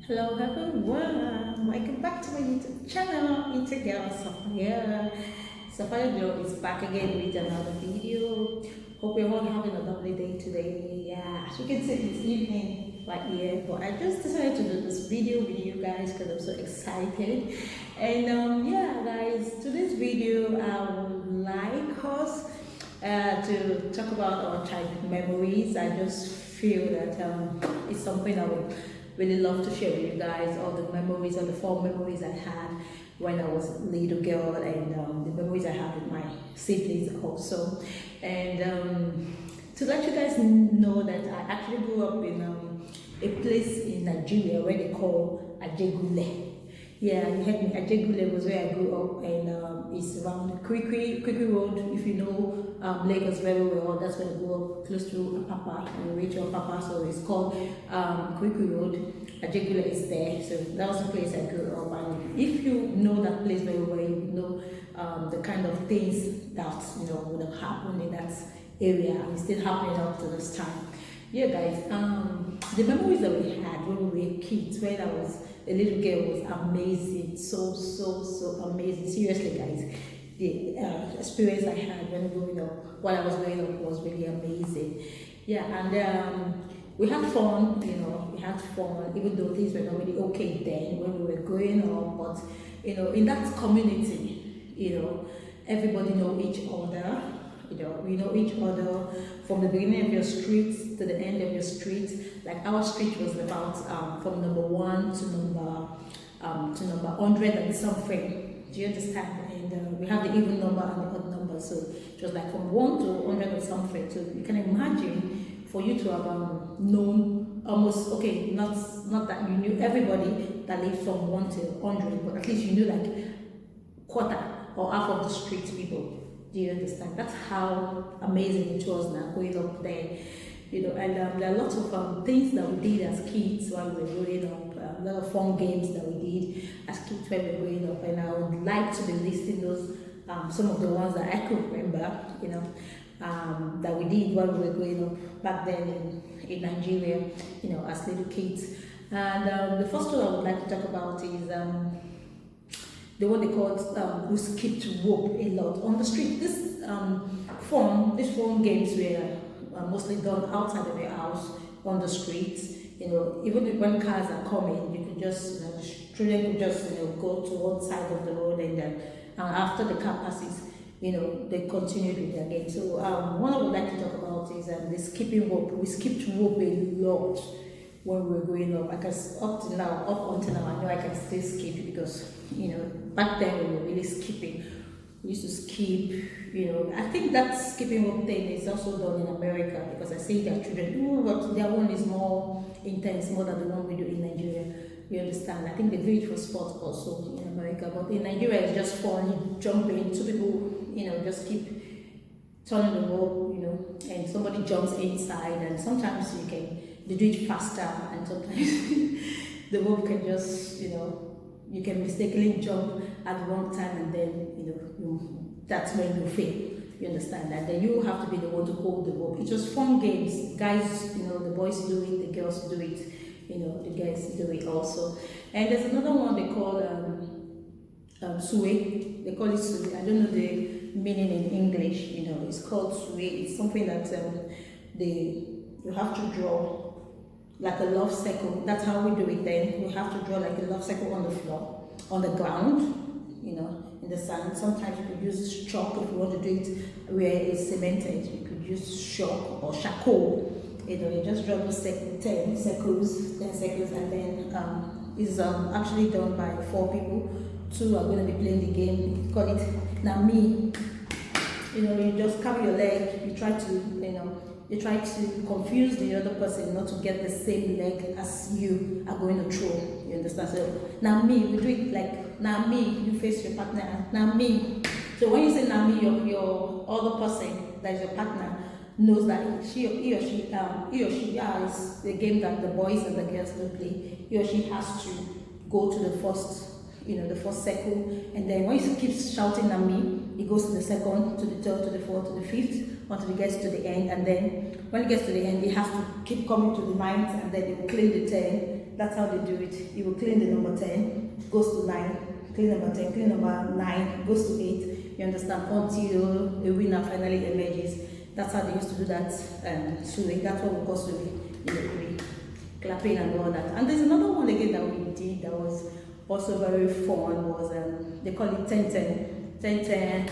Hello everyone, welcome back to my YouTube channel. It's a girl Sophia. Sophia Joe is back again with another video. Hope you're all having a lovely day today. Yeah, as you can see it's evening right here, but I just decided to do this video with you guys because I'm so excited. And yeah guys, today's video I would like us to talk about our childhood memories. I just feel that it's something I would really love to share with you guys, all the memories, all the fond memories I had when I was a little girl, and the memories I have with my siblings also. And to let you guys know that I actually grew up in a place in Nigeria where they call Ajegule. Yeah, you heard me. Ajegule was where I grew up, and it's around Kwikwi Road. If you know Lagos very well, that's where I grew up, close to Apapa, and we reach Apapa, so it's called Kwikwi Road. Ajegule is there, so that was the place I grew up. And if you know that place very well, you know the kind of things that would have happened in that area, and it's still happening up to this time. Yeah, guys. The memories that we had when we were kids, when I was a little girl, was amazing. So amazing. Seriously, guys, the experience I had when growing up, while I was growing up, was really amazing. Yeah, and we had fun. We had fun, even though things were not really okay then when we were growing up. But in that community, everybody know each other. We know each other from the beginning of your street to the end of your street. Like our street was about from number 1 to number 100 and something. Do you understand? And we have the even number and the odd number, so it was like from 1 to 100 and something. So you can imagine for you to have known almost, okay, not that you knew everybody that lived from 1 to 100, but at least you knew like quarter or half of the street people. Do you understand? That's how amazing it was now growing up there. And there are lots of things that we did as kids while we were growing up. A lot of fun games that we did as kids when we were growing up. And I would like to be listing those, some of the ones that I could remember, that we did while we were growing up back then in Nigeria, as little kids. And the first one I would like to talk about is the one they called we skipped rope a lot on the street. These fun games were mostly done outside of your house on the streets. Even when cars are coming, you could just the children could just go to one side of the road, and then after the car passes, they continued with their game. So one I would like to talk about is the skipping rope. We skipped rope a lot when we were growing up. Because up until now, I know I can still skip because back then we were really skipping. We used to skip. I think that skipping rope thing is also done in America, because I see their children. But their one is more intense, more than the one we do in Nigeria. You understand? I think they do it for sport also in America, but in Nigeria it's just fun. You jump in, two people, just keep turning the rope, and somebody jumps inside, and sometimes they do it faster, and sometimes the rope can just, you can mistakenly jump at the wrong time, and then, that's when you fail. You understand that? Then you have to be the one to hold the rope. It's just fun games. Guys, the boys do it, the girls do it, the guys do it also. And there's another one they call Sue. They call it Sue. I don't know the meaning in English, it's called Sue. It's something that you have to draw like a love circle. That's how we do it then. We have to draw like a love circle on the floor, on the ground, in the sand. Sometimes you could use chalk if you want to do it where it's cemented. You could use chalk or charcoal. You just draw the 10 circles, and then it's actually done by 4 people. 2 are going to be playing the game. We call it Nami. You just carry your leg. You try to confuse the other person not to get the same leg as you are going to throw. You understand? So now me, we do it like now me, you face your partner, now me. So when you say now me, your other person that is your partner knows that he or she is the game that the boys and the girls don't play. He or she has to go to the first circle, and then when he keeps shouting at me, he goes to the second, to the third, to the fourth, to the fifth, until it gets to the end, and then when it gets to the end, it has to keep coming to the ninth, and then it will clean the 10. That's how they do it. It will clean the number 10, goes to 9, clean number 10, clean number 9, goes to 8. You understand? Until a winner finally emerges. That's how they used to do that. Suing. That's what we call suing. Clapping and all that. And there's another one again that we did that was also very fun. Was they call it 10-10. 10-10.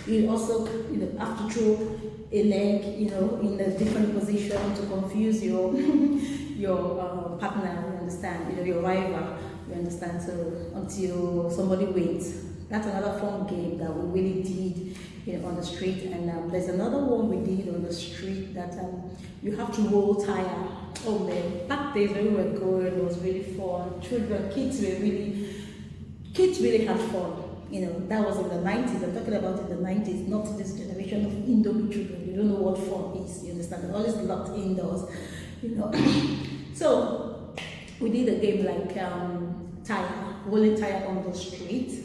You also have to throw a leg, in a different position to confuse your your partner. You understand? Your rival. You understand? So until somebody wins. That's another fun game that we really did, on the street. And there's another one we did on the street that you have to roll tire. Oh man, back days when we were going, it was really fun. Kids really had fun. That was in the 90s. I'm talking about in the 90s, not this generation of Indomie children. You don't know what fun is. You understand? They're always locked indoors. So we did a game like rolling tire on the street.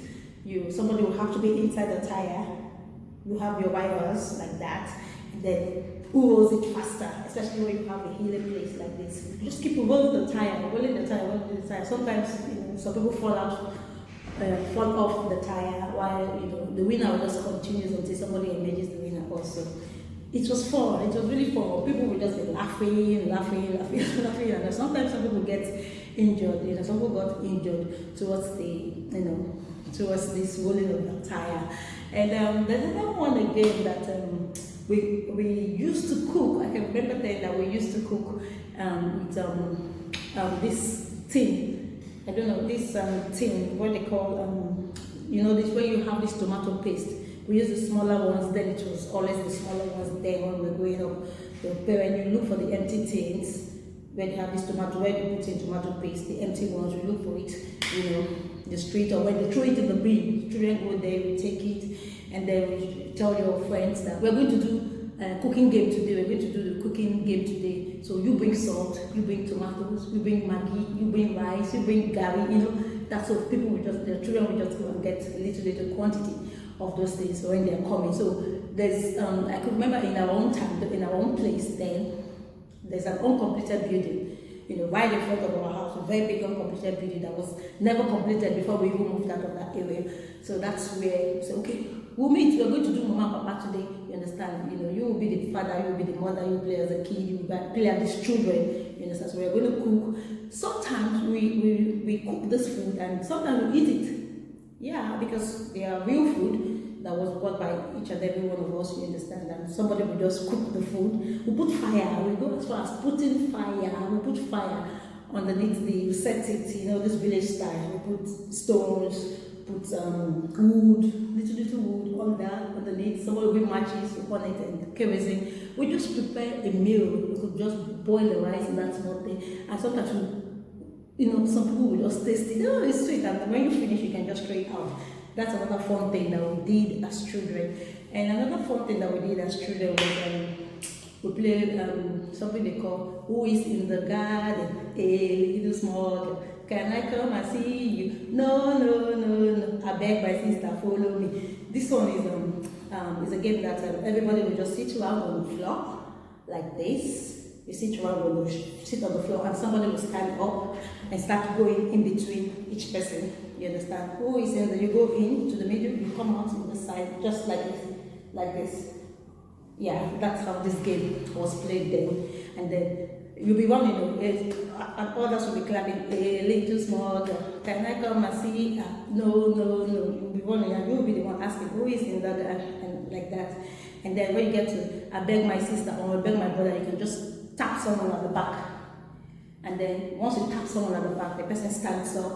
Somebody will have to be inside the tire. You have your rivals like that, and then who rolls it faster, especially when you have a hilly place like this. You just keep rolling the tire. Sometimes some people fall off the tire while the winner just continues until somebody emerges the winner also. It was fun. It was really fun. People would just be laughing, and sometimes some people get injured. Some people got injured towards this rolling of the tire. And there's another one again that we used to cook. I can remember then that we used to cook with this tin. I don't know, this tin, what they call, this where you have this tomato paste. We use the smaller ones, then it was always the smaller ones there when we were growing up. So when you look for the empty tins, where they have this tomato, where they put in tomato paste, the empty ones, we look for it, the street, or when they throw it in the bin, children go there, we take it, and then we tell your friends that we're going to do a cooking game today, we're going to do the cooking game today. So you bring salt, you bring tomatoes, you bring Maggi, you bring rice, you bring gari, that's what the children will just go and get a little quantity of those things when they're coming. So there's, I could remember in our own time, in our own place then, there's an uncompleted building, right in front of our house, a very big uncompleted building that was never completed before we even moved out of that area. So that's where we say, okay, we'll meet, we're going to do Mama and Papa today, you understand? You will be the father, you will be the mother, you will play as a kid, you will play as these children, you understand? So we're going to cook. Sometimes we cook this food and sometimes we eat it. Yeah, because they are real food that was bought by each and every one of us, you understand? And somebody will just cook the food. We put fire, we go as far as putting fire, we put fire underneath we set it, this village style. We put stones, put wood, little wood on that, underneath. Somebody will put matches upon it and kerosene. We just prepare a meal. We could just boil the rice and that small thing. And sometimes some people will just taste it. Oh, it's sweet. And when you finish, you can just throw it out. That's another fun thing that we did as children. And another fun thing that we did as children was we played something they call Who is in the Garden? A little small girl. Can I come and see you? No. I beg my sister, follow me. This one is a game that everybody will just sit around on the floor like this. You sit around, sit on the floor, and somebody will stand up and start going in between each person. You understand? Who is in there? You go into the middle, you come out in the side, just like this. Yeah, that's how this game was played then. And then you'll be running, and others will be clapping, a little small girl. Can I come and see? No. You'll be running, and you'll be the one asking, who is in that? And like that. And then when you get to, I beg my sister or I beg my brother, you can just tap someone on the back. And then once you tap someone on the back, the person stands up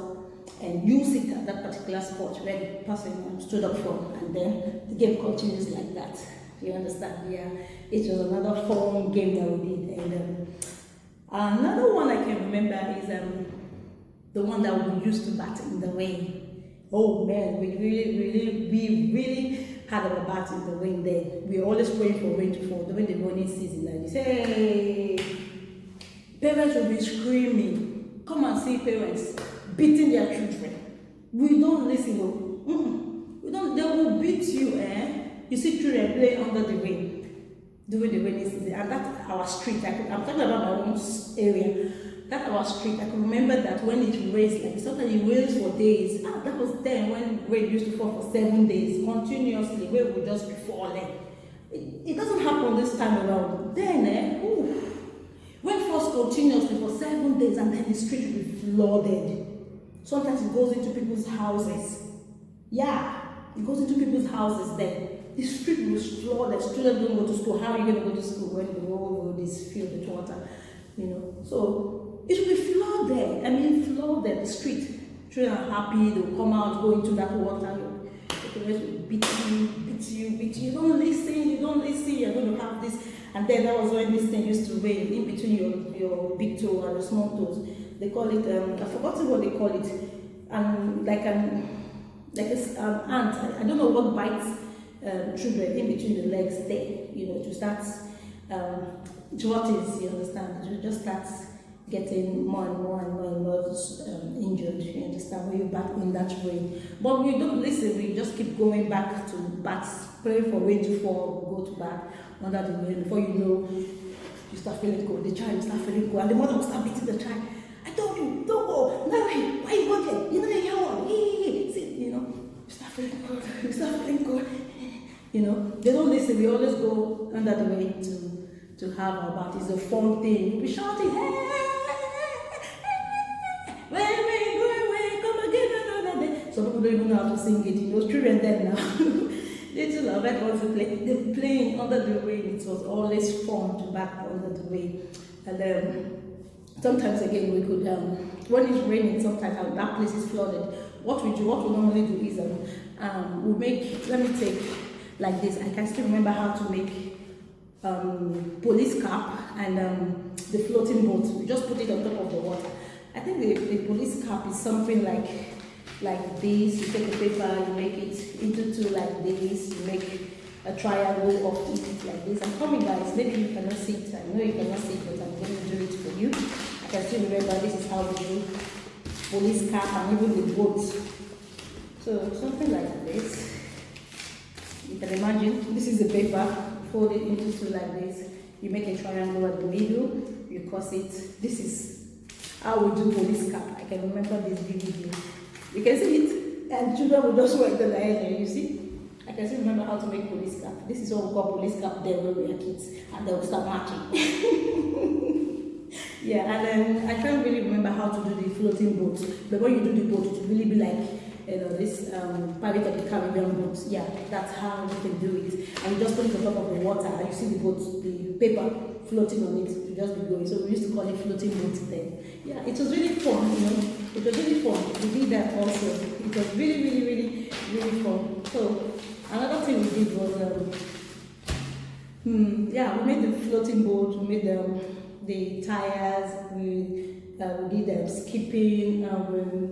and you sit at that particular spot where the person stood up from, and then the game continues like that. You understand? Yeah. It was another fun game that we did. And another one I can remember is the one that we used to bat in the rain. Oh man, we really had a bat in the rain then. We were always praying for rain to fall during the rainy season like this. Hey! Parents will be screaming. Come and see parents beating their children. We don't listen. We don't. They will beat you. You see children playing under the rain. during the rainy season, and that's our street. I'm talking about my own area. That's our street. I can remember that when it rains, like sometimes it rains for days. That was then when rain used to fall for 7 days continuously. Rain would just be falling. It doesn't happen this time around. Then, rain falls continuously for 7 days, and then the street will be flooded. Sometimes it goes into people's houses. Yeah, it goes into people's houses then. The street will flood. The students don't go to school. How are you going to go to school when the whole road is filled with water? So it will be flooded. I mean, flooded the street. Children are happy. They'll come out, go into that water. The parents will beat you. You don't listen. You're going to have this. And then that was when this thing used to rain in between your big toe and your small toes. They call it. I've forgotten what they call it. And like an ant. I don't know what bites children in between the legs there, to start jolting, you understand? To just start getting more and more injured, you understand, when you're back in that rain. But we don't listen, we just keep going back to baths, pray for rain to fall, go to bath under the rain. Before you know, you start feeling cold, the child will start feeling cold, and the mother will start beating the child. I told you, don't go, no, why you go there? You know, they hear what? You start feeling cold, they don't listen. We always go under the rain to have our bath. It's a fun thing. We shouting, hey, go away, come again another day. Some people don't even know how to sing it. Children then now. Little Lovett wants to play. They're playing under the rain. It was always fun to bath under the rain. And sometimes again we could, when it's raining, sometimes that place is flooded. What we normally do is we make, let me take like this. I can still remember how to make police cap and the floating boat. We just put it on top of the water. I think the police cap is something like this. You take the paper, you make it into two like this, you make a triangle of it like this. I'm coming, guys, maybe you cannot see it. I know you cannot see it, but I'm going to do it for you. I can still remember this is how we do police cap and even the boat. So something like this. You can imagine, this is the paper, fold it into two like this. You make a triangle at the middle, you cross it. This is how we do police cap. I can remember this vividly. You can see it, and children will just work the line, you see? I can still remember how to make police cap. This is what we call police cap there when we are kids, and they will start marching. Yeah, and then I can't really remember how to do the floating boat, but when you do the boat, it will really be like this Pirate of the Caribbean boat. Yeah, that's how you can do it. And you just put it on top of the water, and you see the boat, the paper floating on it, you just be going. So we used to call it floating boat then. Yeah, it was really fun, It was really fun. We did that also. It was really fun. So another thing we did was, we made the floating boat. We made the tires. We did skipping,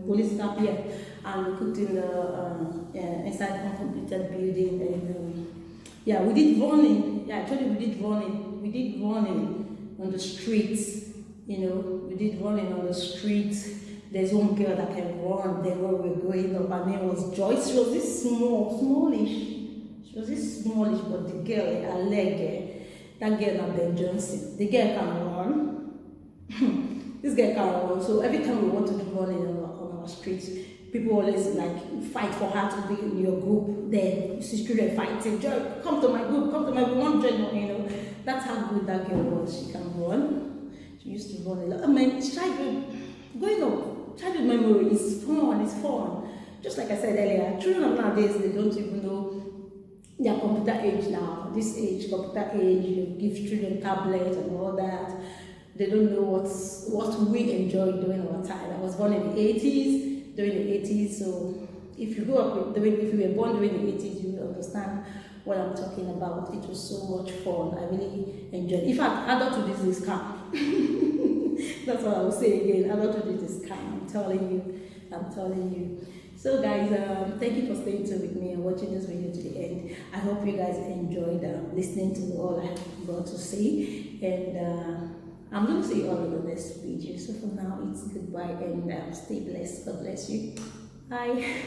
police cap here, and we put in the inside uncompleted building. And we did running. Yeah, I told you we did running. We did running on the streets. We did running on the streets. There's one girl that can run there where we're going up. Her name was Joyce. She was this smallish. She was this smallish, but the girl, her leg, that girl, Ben Johnson, the girl can run. This girl can run. So every time we want to do running on our streets, people always fight for her to be in your group. Then you see students fighting. Joy, come to my group. We want to join. That's how good that girl was. She can run. She used to run a lot. I mean, childhood, growing up, childhood memory is fun. It's fun. Just like I said earlier, children of nowadays, they don't even know their computer age now. This age, computer age, you give children tablets and all that. They don't know what we enjoyed during our time. I was born in the 80s, during the 80s, so if you if you were born during the 80s, you will understand what I'm talking about. It was so much fun. I really enjoyed it. In fact, adulthood is a scam. That's what I will say again. Adulthood is a scam. I'm telling you. So guys, thank you for staying tuned with me and watching this video to the end. I hope you guys enjoyed listening to all I have got to say. And I'm going to see you all in the next video. So for now, it's goodbye and stay blessed. God bless you. Bye.